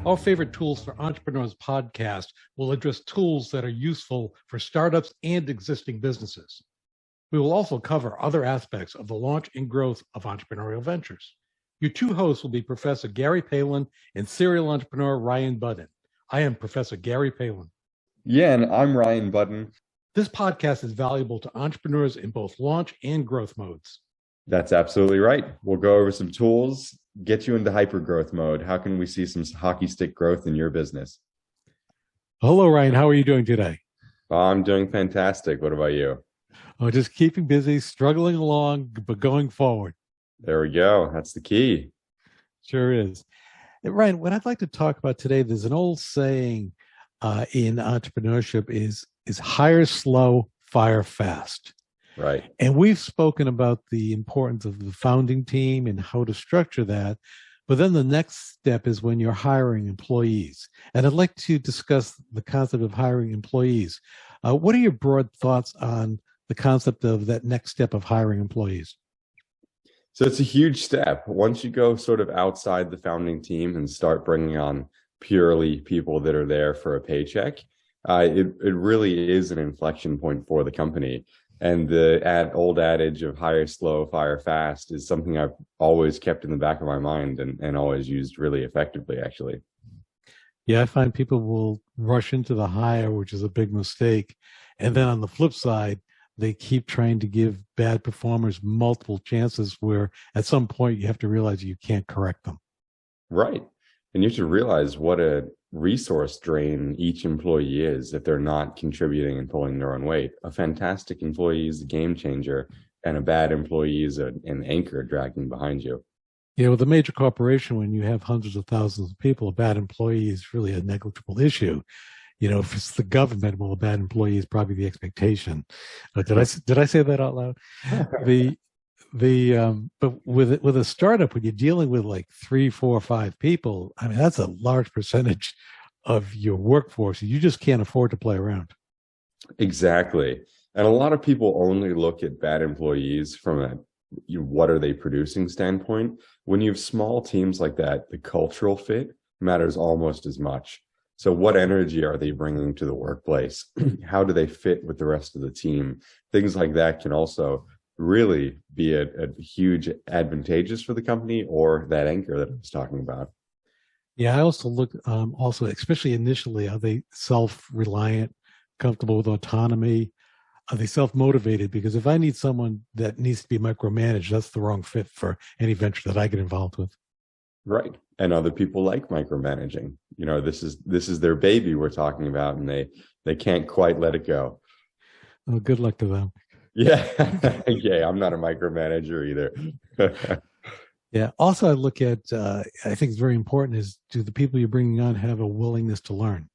Our Favorite Tools for Entrepreneurs podcast will address tools that are useful for startups and existing businesses. We will also cover other aspects of the launch and growth of entrepreneurial ventures. Your two hosts will be Professor Gary Palin and serial entrepreneur Ryan Budden. I am Professor Gary Palin. Yeah, and I'm Ryan Budden. This podcast is valuable to entrepreneurs in both launch and growth modes. That's absolutely right. We'll go over some tools, get you into hyper-growth mode. How can we see some hockey stick growth in your business? Hello, Ryan. How are you doing today? I'm doing fantastic. What about you? Oh, just keeping busy, struggling along, but going forward. There we go. That's the key. Sure is. Ryan, what I'd like to talk about today, there's an old saying in entrepreneurship is hire slow, fire fast. Right. And we've spoken about the importance of the founding team and how to structure that. But then the next step is when you're hiring employees. And I'd like to discuss the concept of hiring employees. What are your broad thoughts on the concept of that next step of hiring employees? So it's a huge step. Once you go sort of outside the founding team and start bringing on purely people that are there for a paycheck, it really is an inflection point for the company. And the old adage of hire slow, fire fast is something I've always kept in the back of my mind and always used really effectively, actually. Yeah, I find people will rush into the hire, which is a big mistake. And then on the flip side, they keep trying to give bad performers multiple chances where at some point you have to realize you can't correct them. Right. And you have to realize what a resource drain each employee is if they're not contributing and pulling their own weight. A fantastic employee is a game changer, and a bad employee is an anchor dragging behind you. Yeah, with a major corporation, when you have hundreds of thousands of people, a bad employee is really a negligible issue. You know, if it's the government, well, a bad employee is probably the expectation. Did I say that out loud? But with a startup, when you're dealing with like 3, 4, 5 people, I mean, that's a large percentage of your workforce. You just can't afford to play around. Exactly. And a lot of people only look at bad employees from a what are they producing standpoint. When you have small teams like that, the cultural fit matters almost as much. So what energy are they bringing to the workplace? How do they fit with the rest of the team? Things like that can also really be a huge advantageous for the company, or that anchor that I was talking about. Yeah, I also look, especially initially, are they self-reliant, comfortable with autonomy? Are they self-motivated? Because if I need someone that needs to be micromanaged, that's the wrong fit for any venture that I get involved with. Right. And other people like micromanaging. You know, this is their baby we're talking about, and they can't quite let it go. Oh, good luck to them. Yeah. Yeah, I'm not a micromanager either. Yeah. Also, I look at, I think it's very important is, do the people you're bringing on have a willingness to learn?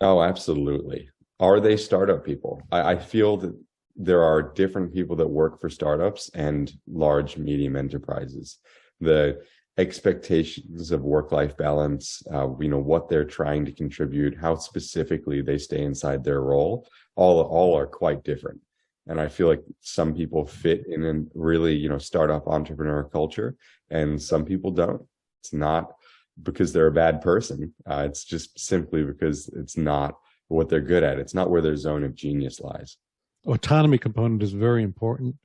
Oh, absolutely. Are they startup people? I feel that there are different people that work for startups and large, medium enterprises. The expectations of work-life balance, what they're trying to contribute, how specifically they stay inside their role, all are quite different. And I feel like some people fit in a really, startup entrepreneur culture, and some people don't. It's not because they're a bad person. It's just simply because it's not what they're good at. It's not where their zone of genius lies. Autonomy component is very important,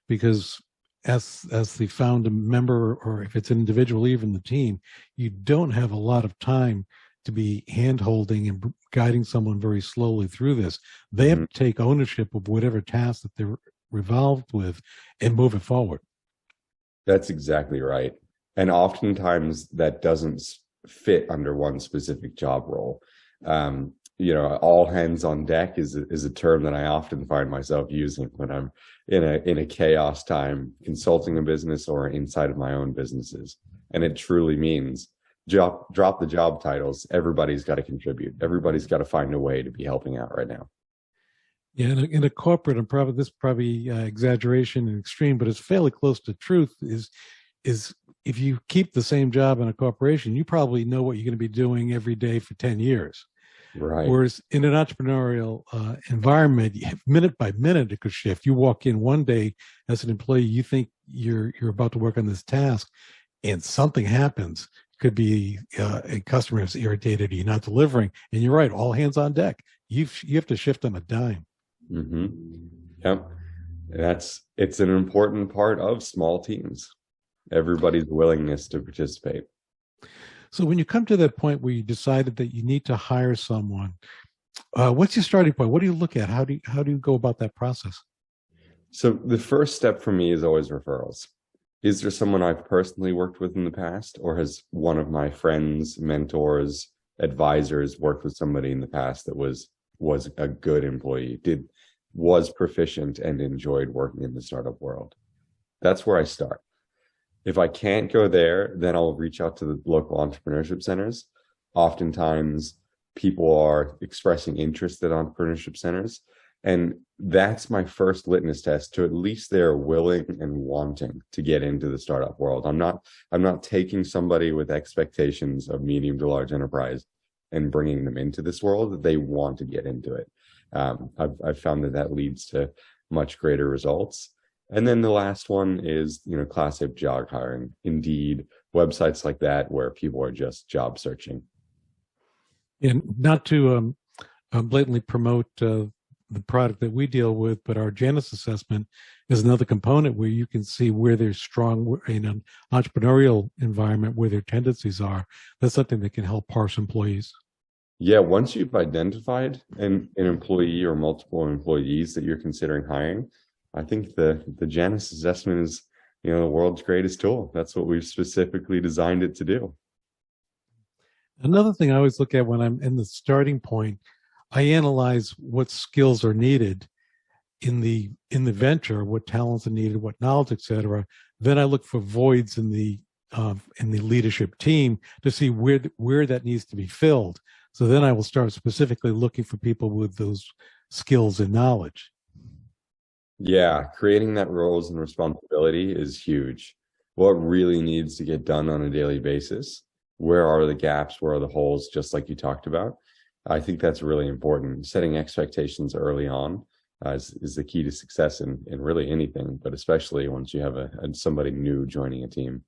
because as the founder member, or if it's an individual, even the team, you don't have a lot of time to be hand-holding and guiding someone very slowly through this. They have to take ownership of whatever task that they're revolved with and move it forward. That's exactly right. And oftentimes that doesn't fit under one specific job role. All hands on deck is a term that I often find myself using when I'm in a chaos time consulting a business or inside of my own businesses. And it truly means drop the job titles. Everybody's got to contribute. Everybody's got to find a way to be helping out right now. Yeah, in a corporate, and probably exaggeration and extreme, but it's fairly close to truth, is if you keep the same job in a corporation, you probably know what you're going to be doing every day for 10 years. Right. Whereas in an entrepreneurial environment, minute by minute, it could shift. You walk in one day as an employee, you think you're about to work on this task, and something happens. Could be a customer is irritated, you're not delivering, and you're right, all hands on deck. You have to shift on a dime. Mm-hmm. Yep. It's an important part of small teams. Everybody's willingness to participate. So when you come to that point where you decided that you need to hire someone, what's your starting point? What do you look at? How do you go about that process? So the first step for me is always referrals. Is there someone I've personally worked with in the past, or has one of my friends, mentors, advisors worked with somebody in the past that was a good employee, was proficient and enjoyed working in the startup world? That's where I start. If I can't go there, then I'll reach out to the local entrepreneurship centers. Oftentimes, people are expressing interest at entrepreneurship centers. And that's my first litmus test to at least they're willing and wanting to get into the startup world. I'm not taking somebody with expectations of medium to large enterprise and bringing them into this world. They want to get into it. I've found that leads to much greater results. And then the last one is, classic job hiring. Indeed, websites like that where people are just job searching. And not to blatantly promote the product that we deal with, but our Janus Assessment is another component where you can see where they're strong in an entrepreneurial environment, where their tendencies are. That's something that can help parse employees. Yeah, once you've identified an employee or multiple employees that you're considering hiring, I think the Janus Assessment is, the world's greatest tool. That's what we've specifically designed it to do. Another thing I always look at when I'm in the starting point, I analyze what skills are needed in the venture, what talents are needed, what knowledge, et cetera. Then I look for voids in the leadership team to see where that needs to be filled. So then I will start specifically looking for people with those skills and knowledge. Yeah, creating that roles and responsibility is huge. What really needs to get done on a daily basis? Where are the gaps? Where are the holes? Just like you talked about. I think that's really important. Setting expectations early on is the key to success in really anything, but especially once you have somebody new joining a team.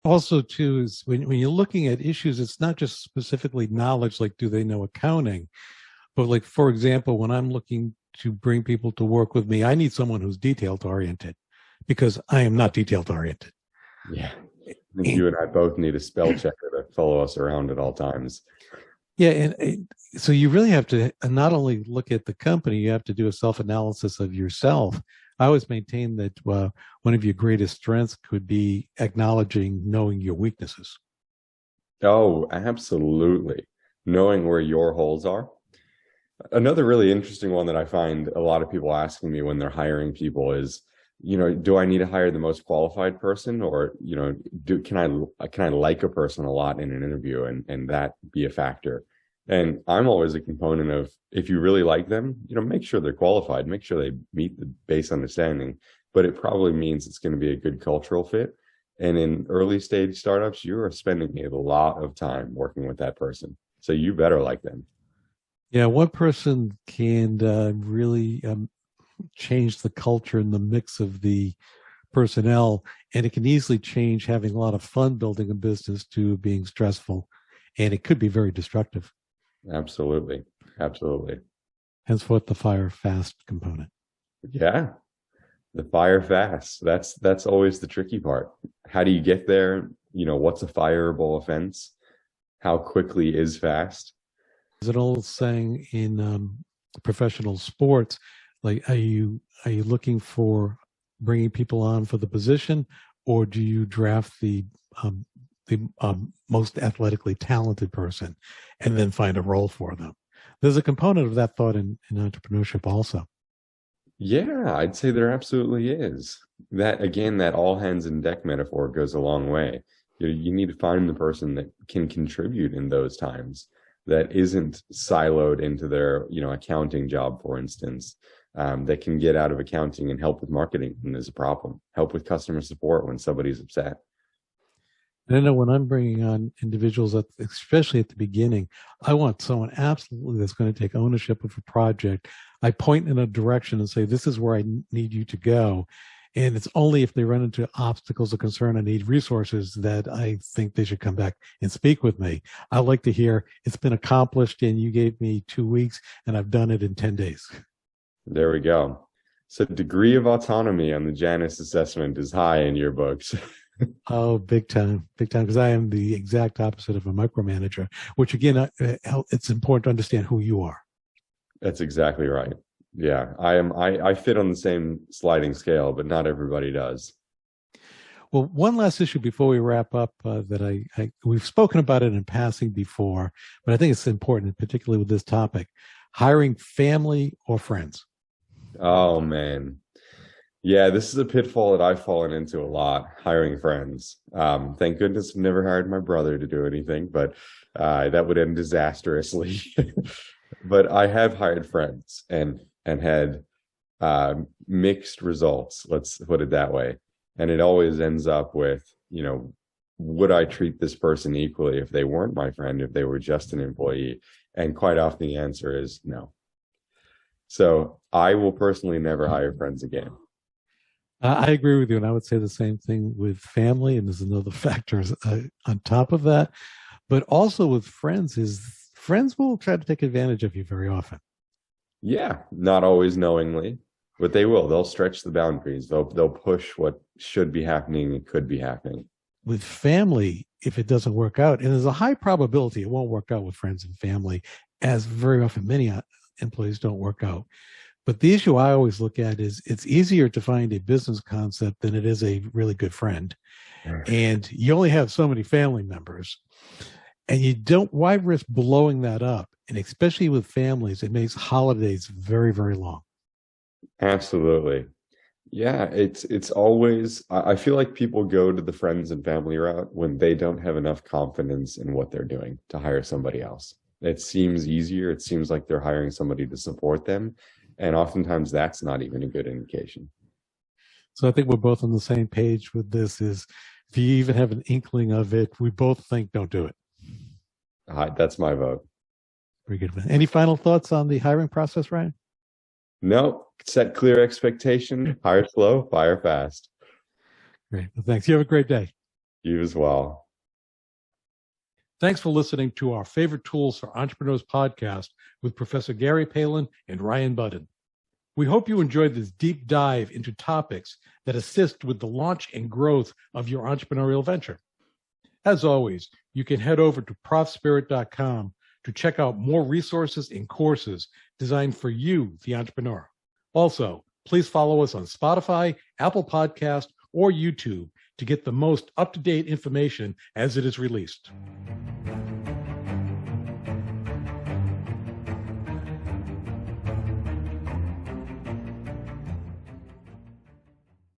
Also, too, is when you're looking at issues, it's not just specifically knowledge, like do they know accounting, but like, for example, when I'm looking to bring people to work with me, I need someone who's detailed oriented because I am not detailed oriented. Yeah. I think you and I both need a spell checker to follow us around at all times. Yeah, and so you really have to not only look at the company, you have to do a self-analysis of yourself. I always maintain that one of your greatest strengths could be acknowledging, knowing your weaknesses. Oh, absolutely. Knowing where your holes are. Another really interesting one that I find a lot of people asking me when they're hiring people is, do I need to hire the most qualified person, or, can I like a person a lot in an interview and that be a factor? And I'm always a component of, if you really like them, make sure they're qualified, make sure they meet the base understanding, but it probably means it's going to be a good cultural fit. And in early stage startups, you are spending a lot of time working with that person. So you better like them. Yeah, one person can really change the culture and the mix of the personnel, and it can easily change having a lot of fun building a business to being stressful, and it could be very destructive. Absolutely. Henceforth, the fire fast component. Yeah, the fire fast. That's always the tricky part. How do you get there? What's a fireable offense? How quickly is fast? There's an old saying in professional sports, like, are you looking for bringing people on for the position, or do you draft the most athletically talented person and then find a role for them? There's a component of that thought in entrepreneurship also. Yeah, I'd say there absolutely is. That all hands and deck metaphor goes a long way. You need to find the person that can contribute in those times, that isn't siloed into their, accounting job, for instance, that can get out of accounting and help with marketing when there's a problem, help with customer support when somebody's upset. And I know when I'm bringing on individuals, especially at the beginning, I want someone absolutely that's going to take ownership of a project. I point in a direction and say, this is where I need you to go. And it's only if they run into obstacles of concern and need resources that I think they should come back and speak with me. I like to hear it's been accomplished and you gave me 2 weeks and I've done it in 10 days. There we go. So degree of autonomy on the Janus assessment is high in your books. Oh, big time, because I am the exact opposite of a micromanager, which again, it's important to understand who you are. That's exactly right. Yeah, I fit on the same sliding scale, but not everybody does. Well, one last issue before we wrap up that we've spoken about it in passing before, but I think it's important, particularly with this topic, hiring family or friends. Oh, man. Yeah, this is a pitfall that I've fallen into a lot, hiring friends. Thank goodness I've never hired my brother to do anything, but that would end disastrously. But I have hired friends and had mixed results, let's put it that way. And it always ends up with, would I treat this person equally if they weren't my friend, if they were just an employee? And quite often the answer is no. So I will personally never hire friends again. I agree with you, and I would say the same thing with family, and there's another factor on top of that. But also with friends friends will try to take advantage of you very often. Yeah, not always knowingly, but they will. They'll stretch the boundaries. They'll push what should be happening and could be happening. With family, if it doesn't work out, and there's a high probability it won't work out with friends and family, as very often many employees don't work out. But the issue I always look at is it's easier to find a business concept than it is a really good friend. And you only have so many family members. And why risk blowing that up? And especially with families, it makes holidays very, very long. Absolutely. Yeah, it's always, I feel like people go to the friends and family route when they don't have enough confidence in what they're doing to hire somebody else. It seems easier. It seems like they're hiring somebody to support them. And oftentimes that's not even a good indication. So I think we're both on the same page with this is if you even have an inkling of it, we both think don't do it. That's my vote. Very good. Any final thoughts on the hiring process, Ryan? No, set clear expectation, hire slow, fire fast. Great. Well, thanks. You have a great day. You as well. Thanks for listening to our Favorite Tools for Entrepreneurs podcast with Professor Gary Palin and Ryan Budden. We hope you enjoyed this deep dive into topics that assist with the launch and growth of your entrepreneurial venture. As always, you can head over to ProfSpirit.com to check out more resources and courses designed for you, the entrepreneur. Also, please follow us on Spotify, Apple Podcast, or YouTube to get the most up-to-date information as it is released.